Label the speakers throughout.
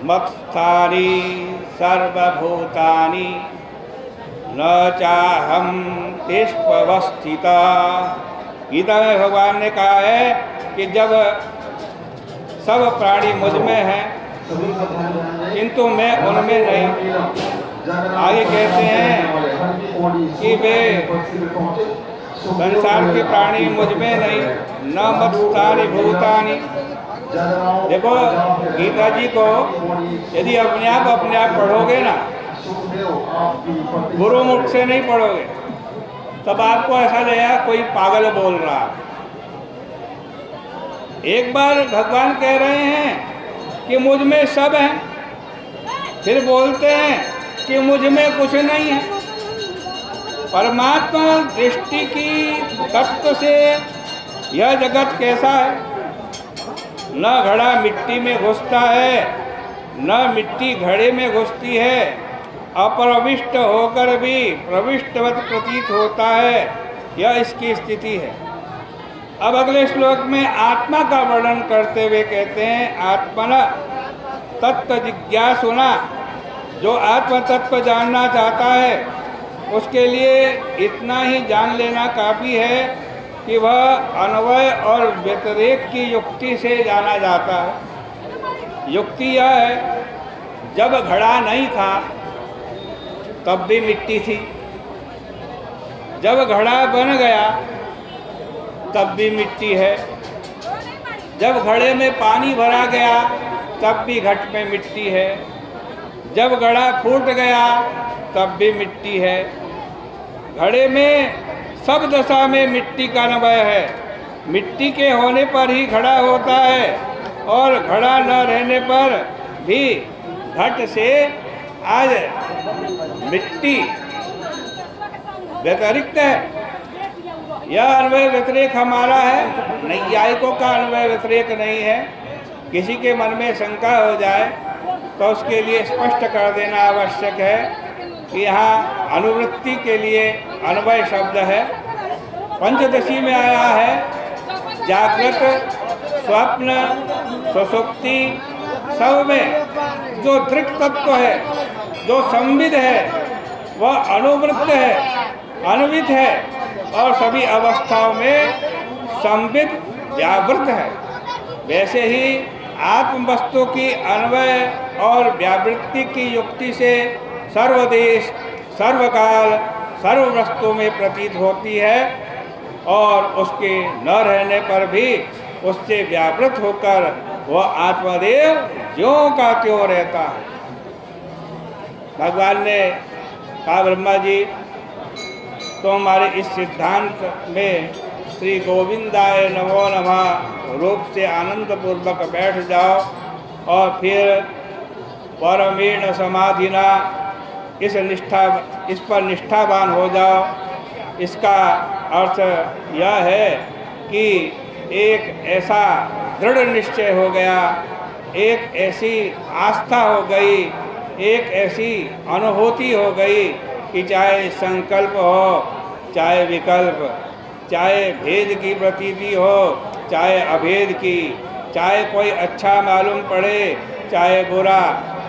Speaker 1: मत्स्थानि सर्वभूतानि न चाहम तेष्वस्थिता। गीता में भगवान ने कहा है कि जब सब प्राणी मुझ में हैं किंतु मैं उनमें नहीं। आगे कहते हैं कि वे संसार के प्राणी मुझ में नहीं, न मत्स्थानि भूतानि। देखो गीता जी को यदि अपने आप पढ़ोगे ना, गुरुमुख से नहीं पढ़ोगे, तब आपको ऐसा लगेगा कोई पागल बोल रहा। एक बार भगवान कह रहे हैं कि मुझ में सब है, फिर बोलते हैं कि मुझ में कुछ नहीं है। परमात्मा दृष्टि की तत्व से यह जगत कैसा है? न घड़ा मिट्टी में घुसता है, न मिट्टी घड़े में घुसती है, अप्रविष्ट होकर भी प्रविष्टवत प्रतीत होता है। यह इसकी स्थिति है। अब अगले श्लोक में आत्मा का वर्णन करते हुए कहते हैं, आत्मना तत्व जिज्ञासुना। जो आत्म तत्व जानना चाहता है उसके लिए इतना ही जान लेना काफ़ी है कि वह अन्वय और व्यतिरेक की युक्ति से जाना जाता है। युक्ति यह है, जब घड़ा नहीं था तब भी मिट्टी थी, जब घड़ा बन गया तब भी मिट्टी है, जब घड़े में पानी भरा गया तब भी घट में मिट्टी है, जब घड़ा फूट गया तब भी मिट्टी है। घड़े में सब दशा में मिट्टी का अन्वय है। मिट्टी के होने पर ही घड़ा होता है और घड़ा न रहने पर भी घट से आज मिट्टी व्यतिरिक्त है। यह अन्वय व्यतिरेक हमारा है, नैयायिकों का अन्वय व्यतिरेक नहीं है। किसी के मन में शंका हो जाए तो उसके लिए स्पष्ट कर देना आवश्यक है कि यहाँ अनुवृत्ति के लिए अन्वय शब्द है। पंचदशी में आया है, जागृत स्वप्न सुषुप्ति सब में जो दृक् तत्व है, जो संविद है, वह अनुवृत्त है, अन्वित है और सभी अवस्थाओं में संविद व्यावृत है। वैसे ही आत्म वस्तु की अन्वय और व्यावृत्ति की युक्ति से सर्वदेश सर्वकाल सर्व वस्तु में प्रतीत होती है और उसके न रहने पर भी उससे व्यावृत होकर वह आत्मदेव ज्यों का त्यों रहता है। भगवान ने कहा, ब्रह्मा जी तो हमारे इस सिद्धांत में श्री गोविंदाय नमो नमः रूप से आनंद पूर्वक बैठ जाओ और फिर परमेण समाधिना इस पर निष्ठावान हो जाओ। इसका अर्थ यह है कि एक ऐसा दृढ़ निश्चय हो गया, एक ऐसी आस्था हो गई, एक ऐसी अनुभूति हो गई कि चाहे संकल्प हो, चाहे विकल्प, चाहे भेद की प्रतीति हो, चाहे अभेद की, चाहे कोई अच्छा मालूम पड़े चाहे बुरा,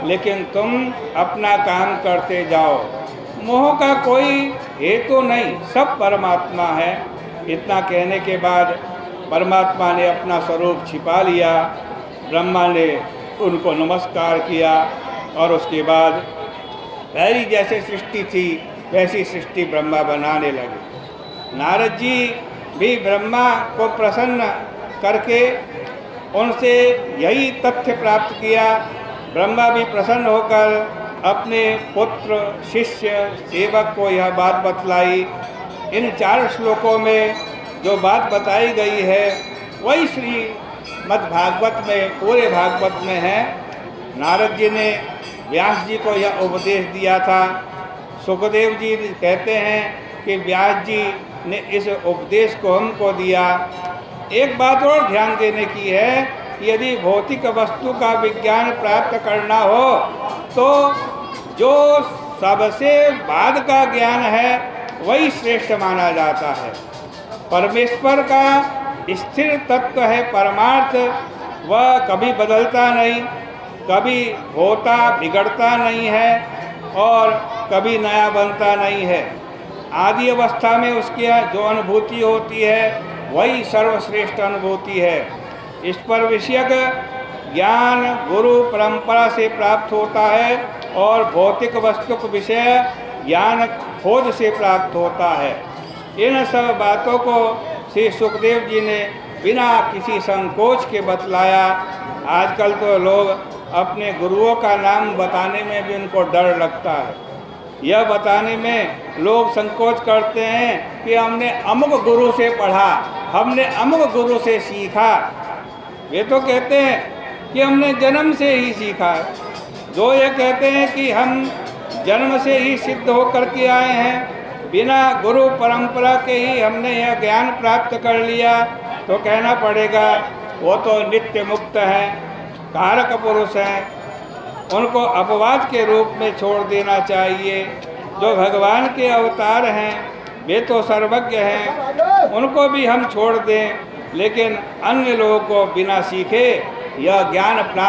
Speaker 1: लेकिन तुम अपना काम करते जाओ। मोह का कोई हेतु नहीं, सब परमात्मा है। इतना कहने के बाद परमात्मा ने अपना स्वरूप छिपा लिया। ब्रह्मा ने उनको नमस्कार किया और उसके बाद पहली जैसे सृष्टि थी वैसी सृष्टि ब्रह्मा बनाने लगे। नारद जी भी ब्रह्मा को प्रसन्न करके उनसे यही तथ्य प्राप्त किया। ब्रह्मा भी प्रसन्न होकर अपने पुत्र, शिष्य, सेवक को यह बात बतलाई। इन 4 श्लोकों में जो बात बताई गई है वही श्रीमद्भागवत में, पूरे भागवत में है। नारद जी ने व्यास जी को यह उपदेश दिया था। सुखदेव जी कहते हैं कि व्यास जी ने इस उपदेश को हमको दिया। एक बात और ध्यान देने की है कि यदि भौतिक वस्तु का विज्ञान प्राप्त करना हो तो जो सबसे बाद का ज्ञान है वही श्रेष्ठ माना जाता है। परमेश्वर का स्थिर तत्व है परमार्थ, वह कभी बदलता नहीं। कभी होता बिगड़ता नहीं है और कभी नया बनता नहीं है। आदि अवस्था में उसकी जो अनुभूति होती है वही सर्वश्रेष्ठ अनुभूति है। इस पर विषयक ज्ञान गुरु परंपरा से प्राप्त होता है और भौतिक वस्तु विषय ज्ञान खोज से प्राप्त होता है। इन सब बातों को श्री सुखदेव जी ने बिना किसी संकोच के बतलाया। आजकल तो लोग अपने गुरुओं का नाम बताने में भी उनको डर लगता है। यह बताने में लोग संकोच करते हैं कि हमने अमुक गुरु से पढ़ा, हमने अमुक गुरु से सीखा। वे तो कहते हैं कि हमने जन्म से ही सीखा है। जो ये कहते हैं कि हम जन्म से ही सिद्ध होकर के आए हैं, बिना गुरु परंपरा के ही हमने यह ज्ञान प्राप्त कर लिया, तो कहना पड़ेगा वो तो नित्य मुक्त हैं, कारक पुरुष हैं। उनको अपवाद के रूप में छोड़ देना चाहिए। जो भगवान के अवतार हैं वे तो सर्वज्ञ हैं, उनको भी हम छोड़ दें, लेकिन अन्य लोगों को बिना सीखे यह ज्ञान प्राप्त